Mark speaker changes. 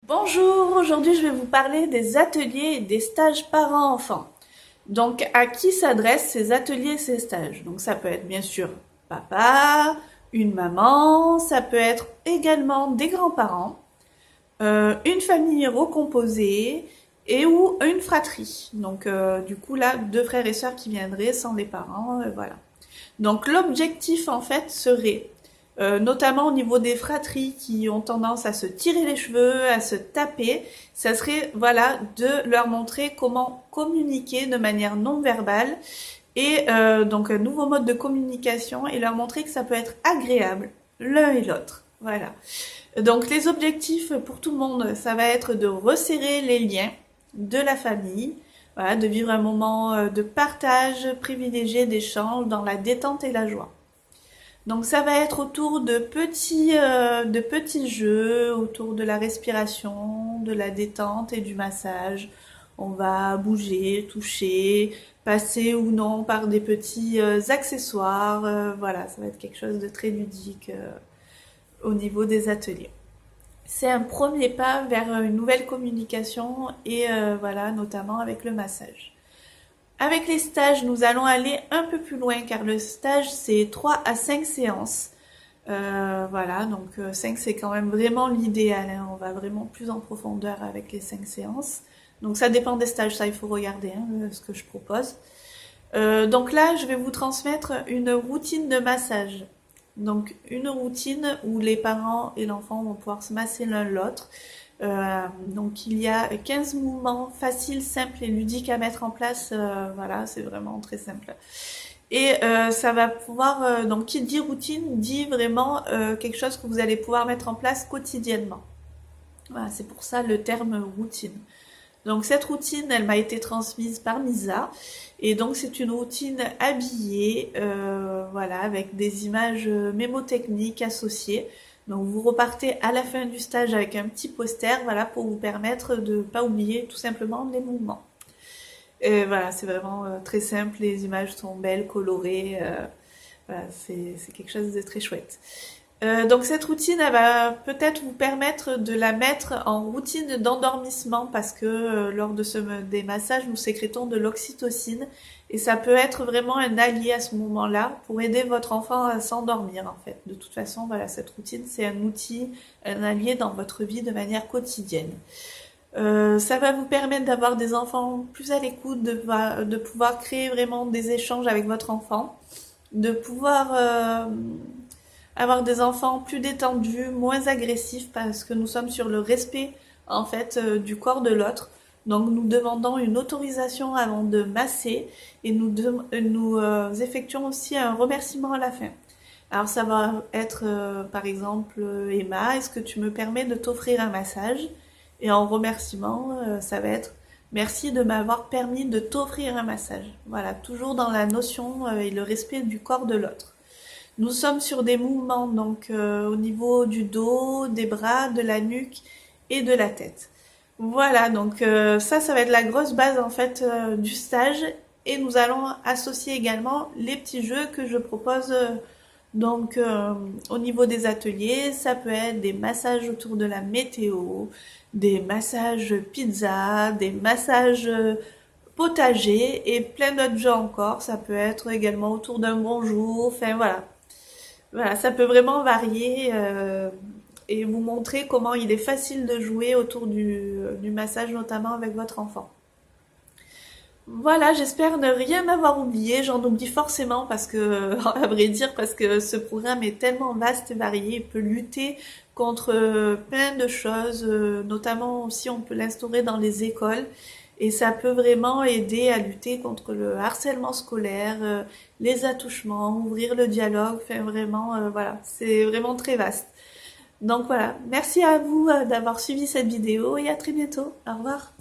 Speaker 1: Bonjour, aujourd'hui je vais vous parler des ateliers et des stages parents-enfants. Donc à qui s'adressent ces ateliers et ces stages? Donc ça peut être bien sûr papa, une maman, ça peut être également des grands-parents, une famille recomposée et ou une fratrie. Donc du coup là, deux frères et sœurs qui viendraient sans les parents, voilà. Donc l'objectif en fait serait, notamment au niveau des fratries qui ont tendance à se tirer les cheveux, à se taper, ça serait voilà de leur montrer comment communiquer de manière non verbale et donc un nouveau mode de communication et leur montrer que ça peut être agréable l'un et l'autre. Voilà. Donc les objectifs pour tout le monde, ça va être de resserrer les liens de la famille, voilà, de vivre un moment de partage privilégié, d'échange dans la détente et la joie. Donc ça va être autour de petits jeux, autour de la respiration, de la détente et du massage. On va bouger, toucher, passer ou non par des petits accessoires. Voilà, ça va être quelque chose de très ludique au niveau des ateliers. C'est un premier pas vers une nouvelle communication et voilà, notamment avec le massage. Avec les stages, nous allons aller un peu plus loin car le stage c'est 3 à 5 séances. Voilà, donc 5 c'est quand même vraiment l'idéal, hein. On va vraiment plus en profondeur avec les 5 séances. Donc ça dépend des stages, ça il faut regarder hein, ce que je propose. Donc là, je vais vous transmettre une routine de massage. Donc une routine où les parents et l'enfant vont pouvoir se masser l'un l'autre. Donc il y a 15 mouvements faciles, simples et ludiques à mettre en place. Voilà, c'est vraiment très simple. Et ça va pouvoir, donc qui dit routine dit vraiment quelque chose que vous allez pouvoir mettre en place quotidiennement. Voilà, c'est pour ça le terme routine. Donc cette routine, elle m'a été transmise par Misa. Et donc c'est une routine habillée, voilà, avec des images mémotechniques associées. Donc vous repartez à la fin du stage avec un petit poster, voilà, pour vous permettre de ne pas oublier tout simplement les mouvements. Et voilà, c'est vraiment très simple, les images sont belles, colorées, voilà, c'est quelque chose de très chouette. Donc cette routine, elle va peut-être vous permettre de la mettre en routine d'endormissement parce que lors de des massages, nous sécrétons de l'oxytocine et ça peut être vraiment un allié à ce moment-là pour aider votre enfant à s'endormir en fait. De toute façon, voilà, cette routine, c'est un outil, un allié dans votre vie de manière quotidienne. Ça va vous permettre d'avoir des enfants plus à l'écoute, de pouvoir créer vraiment des échanges avec votre enfant, de pouvoir avoir des enfants plus détendus, moins agressifs, parce que nous sommes sur le respect en fait du corps de l'autre. Donc nous demandons une autorisation avant de masser et nous effectuons aussi un remerciement à la fin. Alors ça va être par exemple Emma, est-ce que tu me permets de t'offrir un massage? Et en remerciement, ça va être merci de m'avoir permis de t'offrir un massage. Voilà, toujours dans la notion et le respect du corps de l'autre. Nous sommes sur des mouvements donc au niveau du dos, des bras, de la nuque et de la tête. Voilà, donc ça va être la grosse base en fait du stage et nous allons associer également les petits jeux que je propose donc au niveau des ateliers. Ça peut être des massages autour de la météo, des massages pizza, des massages potager et plein d'autres jeux encore. Ça peut être également autour d'un bonjour, enfin voilà. Voilà, ça peut vraiment varier et vous montrer comment il est facile de jouer autour du massage, notamment avec votre enfant. Voilà, j'espère ne rien avoir oublié. J'en oublie forcément parce que, à vrai dire, parce que ce programme est tellement vaste et varié, il peut lutter contre plein de choses, notamment aussi on peut l'instaurer dans les écoles et ça peut vraiment aider à lutter contre le harcèlement scolaire, les attouchements, ouvrir le dialogue, enfin vraiment, voilà, c'est vraiment très vaste. Donc voilà, merci à vous d'avoir suivi cette vidéo et à très bientôt. Au revoir.